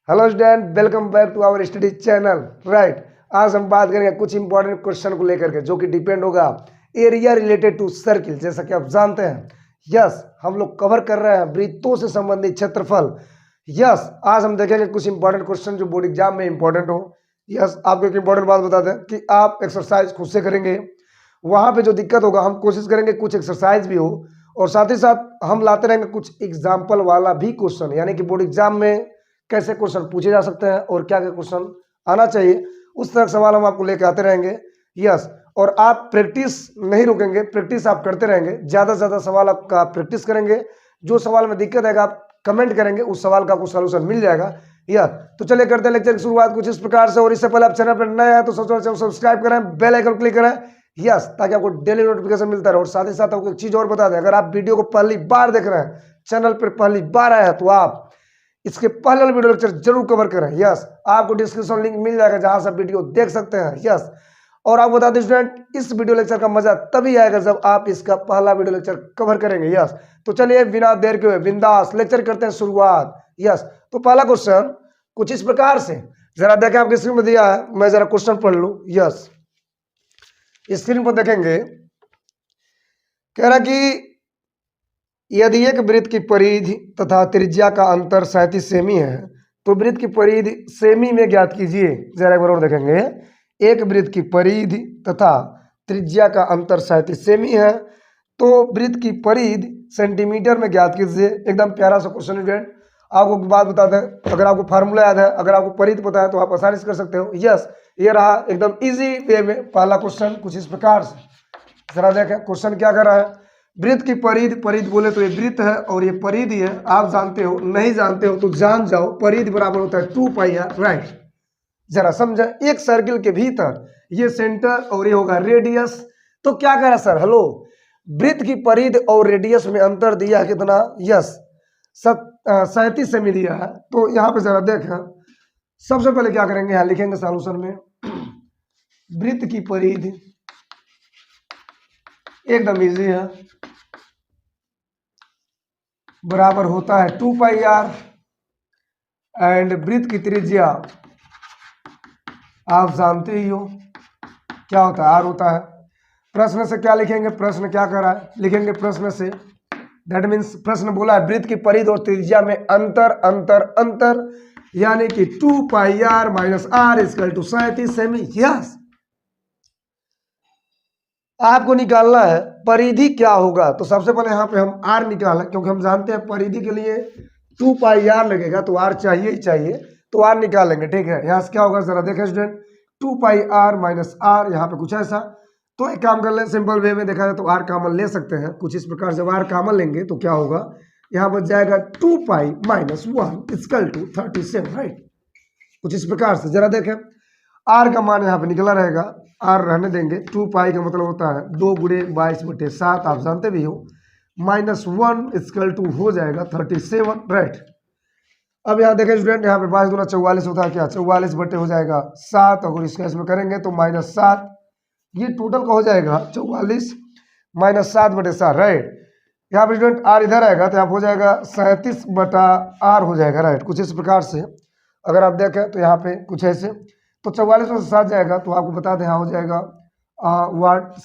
Hello student, welcome back to our study channel. Right, आज हम बात करेंगे कुछ इंपॉर्टेंट क्वेश्चन को लेकर के जो कि डिपेंड होगा एरिया रिलेटेड टू सर्किल। जैसा कि आप जानते हैं, यस हम लोग कवर कर रहे हैं वृत्तों से संबंधित क्षेत्रफल। यस, आज हम देखेंगे कुछ इंपॉर्टेंट क्वेश्चन जो बोर्ड एग्जाम में इंपॉर्टेंट हो। यस, आपको एक इंपॉर्टेंट बात बता दें कि आप एक्सरसाइज खुद से करेंगे। वहाँ पे जो दिक्कत होगा हम कोशिश करेंगे कुछ एक्सरसाइज भी हो, और साथ ही साथ हम लाते रहेंगे कुछ एग्जाम्पल वाला भी क्वेश्चन, यानी कि बोर्ड एग्जाम में कैसे क्वेश्चन पूछे जा सकते हैं और क्या क्या क्वेश्चन आना चाहिए, उस तरह के सवाल हम आपको लेकर आते रहेंगे। यस, और आप प्रैक्टिस नहीं रुकेंगे, प्रैक्टिस आप करते रहेंगे, ज़्यादा से ज़्यादा सवाल आपका प्रैक्टिस करेंगे। जो सवाल में दिक्कत आएगा आप कमेंट करेंगे, उस सवाल का आपको सलूशन मिल जाएगा। यस, तो चलिए करते हैं लेक्चर की शुरुआत कुछ इस प्रकार से। और इससे पहले आप चैनल पर नए हैं तो सबसे पहले चैनल सब्सक्राइब करें, बेल आइकन क्लिक करें। यस, ताकि आपको डेली नोटिफिकेशन मिलता रहे। और साथ ही साथ आपको एक चीज़ और बता दें, अगर आप वीडियो को पहली बार देख रहे हैं, चैनल पर पहली बार आए हैं, तो आप इसके पहले वाले वीडियो लेक्चर जरूर कवर करें। यस, आपको डिस्क्रिप्शन लिंक मिल जाएगा जहां से आप वीडियो देख सकते हैं। यस, और आपको बता दें स्टूडेंट, इस वीडियो लेक्चर का मजा तभी आएगा जब आप इसका पहला वीडियो लेक्चर कवर करेंगे। यस, तो चलिए बिना देर के हुए बिंदास लेक्चर करते हैं शुरुआत। यस, तो पहला क्वेश्चन कुछ इस प्रकार से, जरा देखें आपकी स्क्रीन में दिया है, मैं जरा क्वेश्चन पढ़ लूं। यस, स्क्रीन पर देखेंगे, कह रहा कि यदि एक वृत्त की परिधि तथा त्रिज्या का अंतर 37 सेमी है तो वृत्त की परिधि सेमी में ज्ञात कीजिए। जरा एक बार और देखेंगे, एक वृत्त की परिधि तथा त्रिज्या का अंतर 37 सेमी है तो वृत्त की परिधि सेंटीमीटर में ज्ञात कीजिए। एकदम प्यारा सा क्वेश्चन स्टूडेंट। आपको बात बता दें, अगर आपको फार्मूला याद है, अगर आपको परिधि पता है तो आप आसानी से कर सकते हो। यस, ये रहा एकदम इजी वे में पहला क्वेश्चन कुछ इस प्रकार से। जरा देखें क्वेश्चन क्या कर रहा है। वृत्त की परिधि, परिधि बोले तो ये वृत्त है और ये परिधि है। आप जानते हो, नहीं जानते हो तो जान जाओ, परिधि बराबर होता है 2πr। राइट, जरा समझा, एक सर्किल के भीतर ये सेंटर और ये होगा रेडियस। तो क्या कह रहा है सर, हेलो, वृत्त की परिधि और रेडियस में अंतर दिया है कितना? यस, 37 सेमी दिया है। तो यहाँ पे जरा देखें, सबसे पहले क्या करेंगे, यहाँ लिखेंगे सॉल्यूशन में, वृत्त की परिधि एकदम इजी है, बराबर होता है 2πr, एंड वृत्त की त्रिज्या आप जानते ही हो क्या होता है, r होता है। प्रश्न से क्या लिखेंगे, प्रश्न क्या कर रहा है, लिखेंगे प्रश्न से, दैट मीन्स प्रश्न बोला है वृत्त की परिधि और त्रिज्या में अंतर अंतर अंतर, यानी कि 2πr minus r equal to 37 सेमी। यस, आपको निकालना है परिधि क्या होगा। तो सबसे पहले यहाँ पे हम r निकालें, क्योंकि हम जानते हैं परिधि के लिए 2πr लगेगा, तो r चाहिए ही चाहिए, तो r निकालेंगे। ठीक है, यहाँ से क्या होगा जरा देखें स्टूडेंट, 2πr माइनस r, यहाँ पे कुछ ऐसा। तो एक काम कर लें, सिंपल वे में देखा जाए तो r कॉमन ले सकते हैं कुछ इस प्रकार। जब r कॉमन लेंगे तो क्या होगा, यहाँ बच जाएगा 2π माइनस 1 इक्वल टू 37। राइट, कुछ इस प्रकार से। जरा देखें, r का मान यहाँ पे निकला रहेगा, r रहने देंगे। 2π का मतलब होता है 2 गुणे 22/7, आप जानते भी हो, माइनस 1 इक्वल टू हो जाएगा 37। राइट, अब यहाँ देखें स्टूडेंट, यहाँ पे 5 दूना 44 होता है, क्या 44 बटे हो जाएगा 7, अगर इसका इसमें करेंगे तो माइनस 7, ये टोटल का हो जाएगा 44 माइनस 7/7। राइट, यहाँ पे स्टूडेंट r इधर आएगा तो यहाँ हो जाएगा 37/r हो जाएगा। राइट, कुछ इस प्रकार से अगर आप देखें तो यहाँ पे कुछ ऐसे, तो 44 में से 7 जाएगा तो आपको बता दें यहाँ हो जाएगा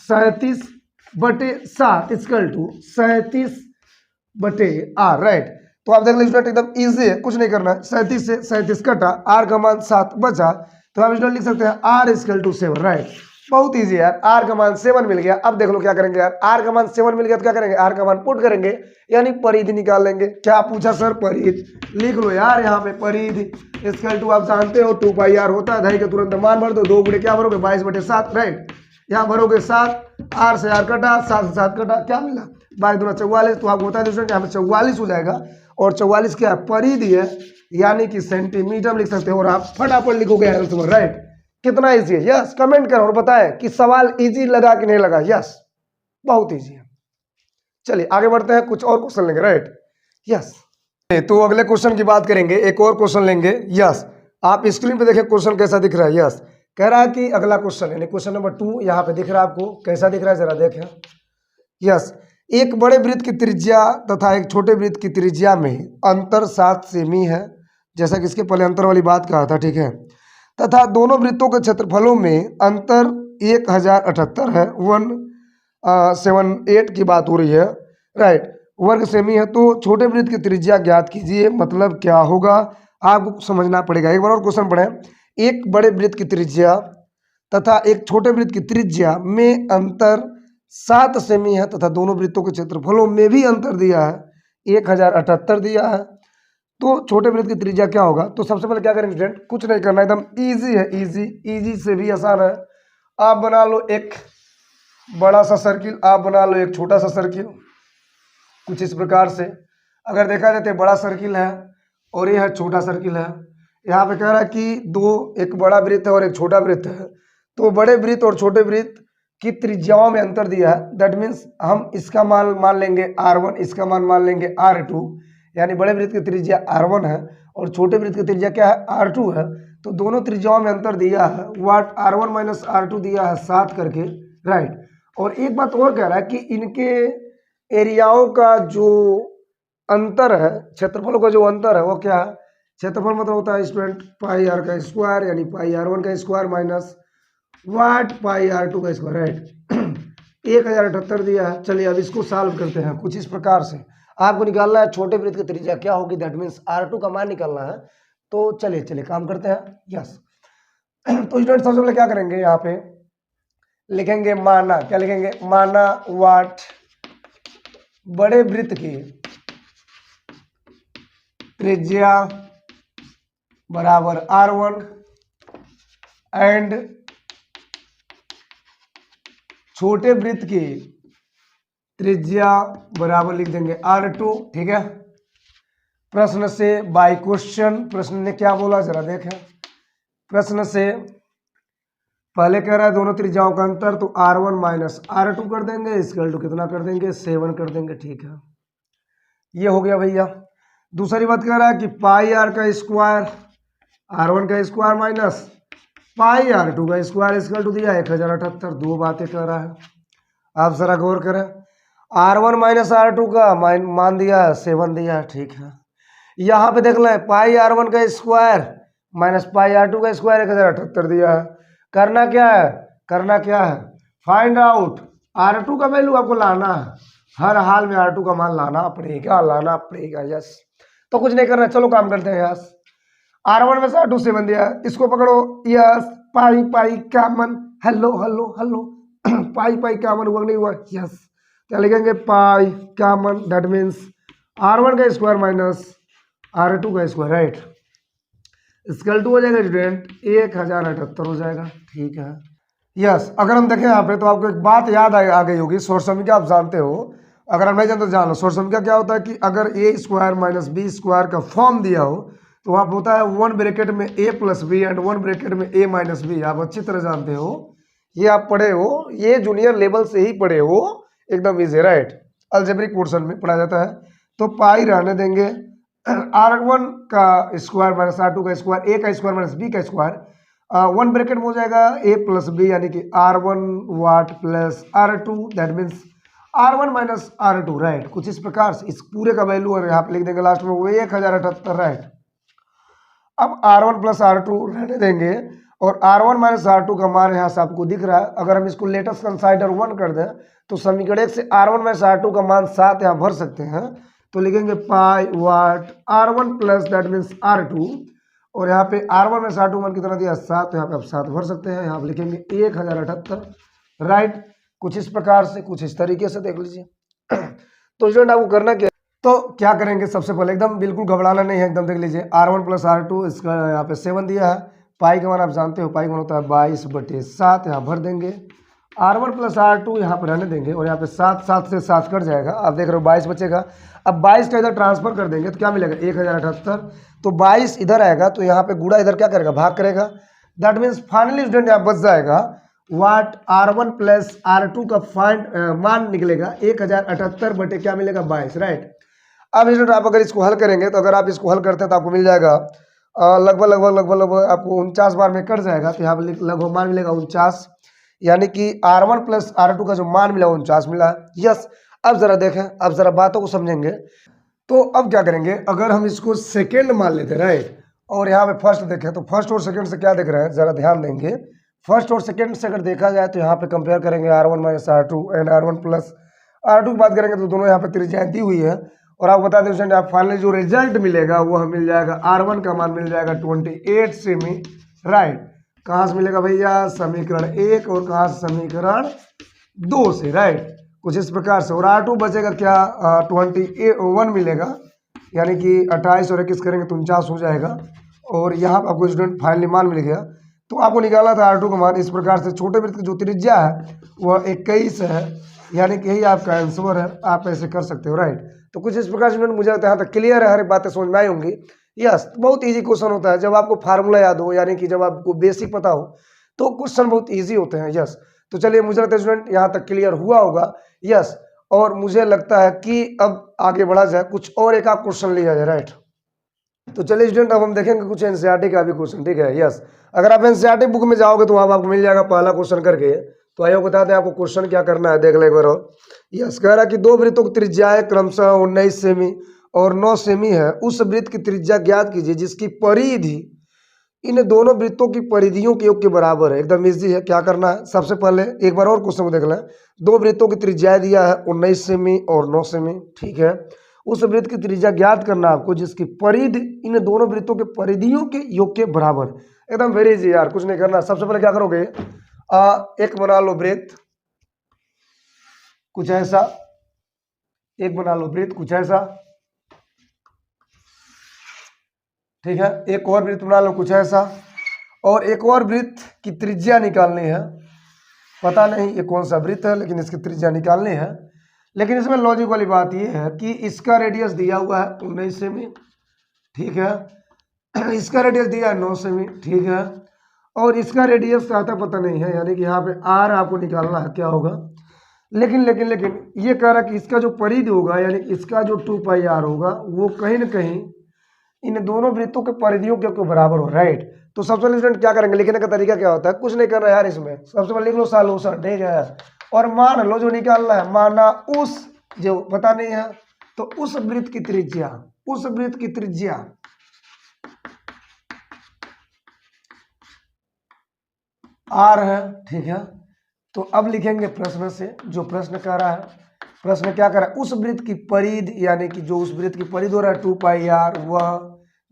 37/7 इक्वल टू 37/r। राइट, तो आप देख लीजिए स्टूडेंट एकदम इजी है, कुछ नहीं करना है। 37 से 37 कटा, r का मान 7 बचा, तो आप स्टूडेंट लिख सकते हैं r इक्वल टू 7। राइट, बहुत इजी है यार, r का मान 7 मिल गया। अब देख लो क्या करेंगे यार, r का मान 7 मिल गया तो क्या करेंगे, r का मान पुट करेंगे, यानी परिधि निकाल लेंगे। क्या पूछा सर, परिधि लिख लो यार, यहाँ पे परिधि इक्वल टू आप जानते हो 2πr होता है, के तुरंत मान भर दो, 2 गुणे क्या भरोगे 22/7। राइट, यहाँ भरोगे 7, r से r कटा, 7 से 7 कटा, क्या मिला 22 दूना 44, तो आपको होता है यहाँ पे 44 हो जाएगा। और 44 क्या है, परिधि है, यानी कि सेंटीमीटर लिख सकते हो, और आप फटाफट लिखोगे आंसर। राइट, कितना इजी है। यस, कमेंट करो और बताएं कि सवाल इजी लगा कि नहीं लगा। यस, बहुत इजी है। चलिए आगे बढ़ते हैं, कुछ और क्वेश्चन लेंगे। राइट, यस, तो अगले क्वेश्चन की बात करेंगे, एक और क्वेश्चन लेंगे। यस, आप स्क्रीन पे देखें क्वेश्चन कैसा दिख रहा है। यस, कह रहा है कि अगला क्वेश्चन यानी क्वेश्चन नंबर 2 यहाँ पे दिख रहा है आपको, कैसा दिख रहा है जरा देखें। यस, एक बड़े वृत्त की त्रिज्या तथा एक छोटे वृत्त की त्रिज्या में अंतर 7 सेमी है जैसा कि इसके पहले अंतर वाली बात कहा था, ठीक है। तथा दोनों वृत्तों के क्षेत्रफलों में अंतर 1078 है, 178 की बात हो रही है, राइट। वर्ग सेमी है, तो छोटे वृत्त की त्रिज्या ज्ञात कीजिए। मतलब क्या होगा आपको समझना पड़ेगा। एक बार और क्वेश्चन पढ़ें। एक बड़े वृत्त की त्रिज्या तथा एक छोटे वृत्त की त्रिज्या में अंतर 7 सेमी है तथा दोनों वृत्तों के क्षेत्रफलों में भी अंतर दिया है, 1078 दिया है। तो छोटे वृत्त की त्रिज्या क्या होगा? तो सबसे पहले क्या करेंगे स्टूडेंट, कुछ नहीं करना, एकदम इजी है, इजी इजी से भी आसान है। आप बना लो एक बड़ा सा सर्किल, आप बना लो एक छोटा सा सर्किल, कुछ इस प्रकार से। अगर देखा जाए तो बड़ा सर्किल है और ये है छोटा सर्किल है। यहाँ पे कह रहा है कि एक बड़ा वृत्त है और एक छोटा वृत्त है। तो बड़े वृत्त और छोटे वृत्त की त्रिज्याओं में अंतर दिया है। दैट मीन्स हम इसका मान लेंगे R1, इसका मान लेंगे R2। यानी बड़े वृत्त की त्रिज्या R1 है और छोटे वृत्त की त्रिज्या क्या है? R2 है। तो दोनों त्रिज्याओं में अंतर दिया है, वाट R1 माइनस R2 दिया है 7 करके, राइट। और एक बात और कह रहा है कि इनके एरियाओं का जो अंतर है, क्षेत्रफलों का जो अंतर है वो क्या है? क्षेत्रफल मतलब होता है स्टूडेंट पाई आर का स्क्वायर, यानी पाई R1 का स्क्वायर माइनस वाट पाई R2 का स्क्वायर, राइट। 1078 दिया है। चलिए अब इसको सॉल्व करते हैं कुछ इस प्रकार से। आपको निकालना है छोटे वृत्त की त्रिज्या क्या होगी, दैट मीन्स R2 का मान निकालना है। तो चलिए काम करते हैं, यस। तो स्टूडेंट सबसे पहले क्या करेंगे, यहाँ पे लिखेंगे माना, क्या लिखेंगे? माना वाट बड़े वृत्त की त्रिज्या बराबर R1 एंड छोटे वृत्त की त्रिज्या बराबर लिख देंगे R2, ठीक है। प्रश्न से बाय क्वेश्चन, प्रश्न ने क्या बोला जरा देखें। प्रश्न से पहले कह रहा है दोनों त्रिज्याओं का अंतर, तो R1 माइनस R2 कर देंगे, इसका कितना कर देंगे? 7 कर देंगे, ठीक है। ये हो गया भैया। दूसरी बात कह रहा है कि पाई आर का स्क्वायर, R1 का स्क्वायर माइनस पाई R2 का स्क्वायर इसका टू दिया 1078। दो बातें कह रहा है, आप जरा गौर करें। R1 माइनस R2 का मान दिया है 7 दिया है, ठीक है। यहाँ पे देख लें पाई R1 का स्क्वायर माइनस पाई R2 का स्क्वायर 1078 दिया है। करना क्या है? फाइंड आउट R2 का वैल्यू आपको लाना है, हर हाल में R2 का मान लाना पड़ेगा, यस। तो कुछ नहीं करना, चलो काम करते हैं, यस। R1 में से R2 7 दिया है, इसको पकड़ो, yes. Pi common, hello pi common हुआ नहीं हुआ? यस। क्या लिखेंगे? Pi common, that means R1 का स्क्वायर माइनस R2 का स्क्वायर, राइट। इसका टू हो जाएगा स्टूडेंट 1078 हो जाएगा, ठीक है, यस। अगर हम देखें यहाँ पे तो आपको एक बात याद आ गई होगी, शॉर्ट समीकरण आप जानते हो। अगर हम नहीं जानते तो जान लो। शॉर्ट समीकरण क्या होता है कि अगर ए स्क्वायर माइनस बी स्क्वायर का फॉर्म दिया हो तो आप होता है 1 ब्रैकेट में a plus B and 1 bracket में a माइनस बी। आप अच्छी तरह जानते हो, ये आप पढ़े हो, ये जूनियर लेवल से ही पढ़े हो, एकदम इजी, राइट। अलजेब्रिक पोर्शन में पढ़ा जाता है। तो पाई रहने देंगे, R1 का स्क्वायर माइनस R2 का स्क्वायर, a का स्क्वायर माइनस b का स्क्वायर, 1 ब्रैकेट में हो जाएगा a प्लस b, यानी कि R1 watt plus R2, that means R1 minus R2, right. कुछ इस प्रकार से इस पूरे का वैल्यू और यहाँ पे लिख देंगे लास्ट में वो 1078, राइट। अब R1 प्लस R2 रहने देंगे और R1 माइनस R2 का मान यहाँ से आपको दिख रहा है। अगर हम इसको लेटेस्ट कंसाइडर 1 कर दें तो समीकरण 1 से R1 माइनस R2 का मान 7 यहाँ भर सकते हैं। तो लिखेंगे पाई वाट R1 plus that means R2, और यहाँ पे R1 माइनस R2 मान कितना दिया? 7। यहाँ पे आप 7 भर सकते हैं, यहाँ पे लिखेंगे 1078, राइट। कुछ इस प्रकार से, कुछ इस तरीके से देख लीजिए। तो स्टूडेंट आपको करना क्या, तो क्या करेंगे सबसे पहले, एकदम बिल्कुल घबराना नहीं है, एकदम देख लीजिए। R1 प्लस R2 इसका यहाँ पे 7 दिया है। पाई का मान आप जानते हो, पाई का मान होता है 22/7, यहाँ भर देंगे। R1 प्लस R2 यहाँ पर रहने देंगे और यहाँ पे 7 से 7 कट जाएगा, आप देख रहे हो 22 बचेगा। अब 22 का इधर ट्रांसफर कर देंगे तो क्या मिलेगा? 1078। तो 22 इधर आएगा तो यहाँ पे गुणा इधर क्या करेगा? भाग करेगा। दैट मीन्स फाइनली स्टूडेंट यहाँ बच जाएगा वाट R1 प्लस R2 का मान निकलेगा 1078 बटे क्या मिलेगा? 22, राइट। अब स्टूडेंट आप अगर इसको हल करेंगे तो अगर आप इसको हल करते हैं तो आपको मिल जाएगा लगभग आपको 49 बार में कट जाएगा। तो यहाँ पर लगभग मान मिलेगा 49, यानी कि R1 प्लस R2 का जो मान मिला 49 मिला, यस। अब जरा देखें, अब जरा बातों को समझेंगे। तो अब क्या करेंगे, अगर हम इसको सेकेंड मान लेते हैं, राइट, और यहाँ पे फर्स्ट देखें तो फर्स्ट और सेकंड से क्या देख रहे हैं, जरा ध्यान देंगे। फर्स्ट और सेकंड से अगर देखा जाए तो यहाँ पे कंपेयर करेंगे R1 minus R2 and R1 plus R2 की बात करेंगे तो दोनों यहाँ पे त्रिज्याएं दी हुई है। और आप बता दें स्टूडेंट, आप फाइनली जो रिजल्ट मिलेगा वो हमें मिल जाएगा R1 का मान मिल जाएगा 28 सेमी, राइट। कहाँ से मिलेगा भैया, समीकरण 1 और कहाँ से समीकरण 2 से, राइट। कुछ इस प्रकार से। और R2 बचेगा क्या, 21 मिलेगा, यानी कि 28 और 21 करेंगे तो 49 हो जाएगा। और यहाँ पर आपको स्टूडेंट फाइनली मान मिल गया। तो आपको निकाला था R2 का मान इस प्रकार से। छोटे वृत्त की जो त्रिज्या है वह 21 है, यानी कि यही आपका आंसर है। आप ऐसे कर सकते हो, राइट। तो कुछ इस प्रकार से मुझे लगता है यहाँ तक क्लियर है, हर एक बातें समझ में आई होंगी। यस, बहुत इजी क्वेश्चन होता है जब आपको फार्मूला याद हो, यानी कि जब आपको बेसिक पता हो तो क्वेश्चन बहुत इजी होते हैं। यस, तो चलिए मुझे लगता है स्टूडेंट यहाँ तक क्लियर हुआ होगा। यस, और मुझे लगता है कि अब आगे बढ़ा जाए, कुछ और एक आध क्वेश्चन लिया जाए, राइट। तो चलिए स्टूडेंट, अब हम देखेंगे कुछ एनसीईआरटी का भी क्वेश्चन, ठीक है। यस, अगर आप एनसीईआरटी बुक में जाओगे तो वहाँ आपको मिल जाएगा पहला क्वेश्चन करके। तो आइए बता दें आपको क्वेश्चन क्या करना है, देख ले एक बार और। यस, कह रहा है कि दो वृत्तों की त्रिज्याएं क्रमशः 19 सेमी और 9 सेमी है। उस वृत्त की त्रिज्या ज्ञात कीजिए जिसकी परिधि इन दोनों वृत्तों की परिधियों के योग के बराबर है। एकदम इजी है। क्या करना है, सबसे पहले एक बार और क्वेश्चन को देख लें। दो वृत्तों की त्रिज्या दिया है 19 सेमी और 9 सेमी, ठीक है। उस वृत्त की त्रिज्या ज्ञात करना आपको जिसकी परिधि इन दोनों वृत्तों के परिधियों के योग के बराबर। एकदम वेरी इजी यार, कुछ नहीं करना। सबसे पहले क्या करोगे, एक बना लो वृत्त कुछ ऐसा, एक बना लो वृत्त कुछ ऐसा, ठीक है। एक और वृत्त बना लो कुछ ऐसा, और एक और वृत्त की त्रिज्या निकालनी है। पता नहीं ये कौन सा वृत्त है, लेकिन इसकी त्रिज्या निकालनी है। लेकिन इसमें लॉजिक वाली बात ये है कि इसका रेडियस दिया हुआ है 19 सेमी, ठीक है। इसका रेडियस दिया है 9 सेमी, ठीक है। और इसका रेडियस का आता पता नहीं है, यानी कि यहाँ पे R आपको निकालना है क्या होगा। लेकिन लेकिन लेकिन ये कह रहा है कि इसका जो परिधि होगा, यानी कि इसका जो 2πr होगा, वो कहीं ना कहीं इन दोनों वृत्तों के परिधियों के बराबर हो, राइट। तो सबसे पहले स्टूडेंट क्या करेंगे, लिखने का तरीका क्या होता है, कुछ नहीं करना यार इसमें। सबसे पहले लिख लो सॉल्यूशन, ठीक है। और मान लो जो निकालना है, माना उस जो पता नहीं है तो उस वृत्त की त्रिज्या, उस वृत्त की त्रिज्या R है, ठीक है। तो अब लिखेंगे प्रश्न से, जो प्रश्न कह रहा है, प्रश्न क्या कर रहा है, उस वृत्त की परिधि, यानी कि जो उस वृत्त की परिधि हो रहा है 2πr, वह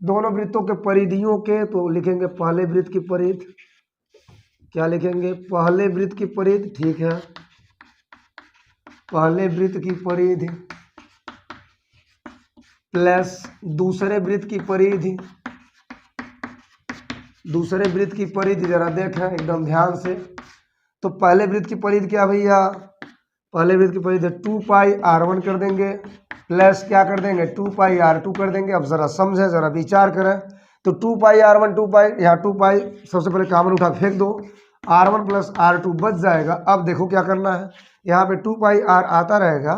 दोनों वृत्तों के परिधियों के, तो लिखेंगे पहले वृत्त की परिधि। क्या लिखेंगे, पहले वृत्त की परिधि, ठीक है। पहले वृत्त की परिधि प्लस दूसरे वृत्त की परिधि, दूसरे वृत्त की परिधि जरा देखें एकदम ध्यान से। तो पहले वृत्त की परिधि क्या भैया, पहले वृत्त की परिधि 2πr1 कर देंगे, प्लस क्या कर देंगे 2πr2 कर देंगे। अब जरा समझे, जरा विचार करें। तो 2πr1 2π, यहाँ 2π सबसे पहले कॉमन उठा फेंक दो, R1 प्लस R2 बच जाएगा। अब देखो क्या करना है, यहाँ पे 2πr आता रहेगा,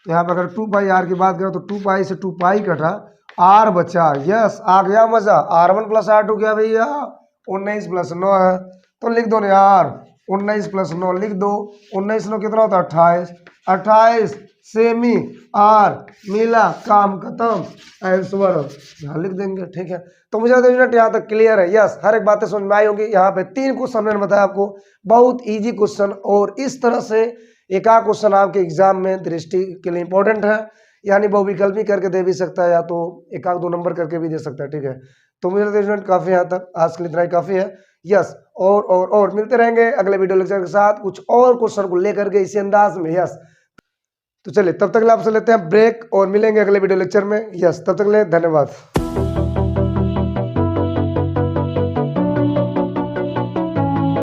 तो यहाँ पे अगर 2πr की बात करें तो 2π से 2π कटा, R बचा। यस, आ गया मजा। R1 प्लस R2 क्या भैया 19 प्लस 9 है, तो लिख दो ना यार 19 प्लस 9 लिख दो। 19 9 कितना होता है 28, 28 सेमी R मिला, काम खत्म, आंसर यहाँ लिख देंगे, ठीक है। तो मुझे यहाँ तक क्लियर है। यस, हर एक बातें समझ में आई होगी। यहाँ पे 3 क्वेश्चन मैंने बताया आपको, बहुत इजी क्वेश्चन, और इस तरह से एक आध क्वेश्चन आपके एग्जाम में दृष्टि के लिए इंपॉर्टेंट है, यानी बहुविकल्पी करके दे भी सकता है, या तो एक आध 2 नंबर करके भी दे सकता है, ठीक है। तो मुझे लगता है स्टूडेंट काफ़ी यहाँ तक आज के लिए इतना ही काफ़ी है। यस, और मिलते रहेंगे अगले वीडियो लेक्चर के साथ कुछ और क्वेश्चन को लेकर के इसी अंदाज में। यस, तो चलिए तब तक आपसे लेते हैं ब्रेक और मिलेंगे अगले वीडियो लेक्चर में। यस, तब तक ले धन्यवाद।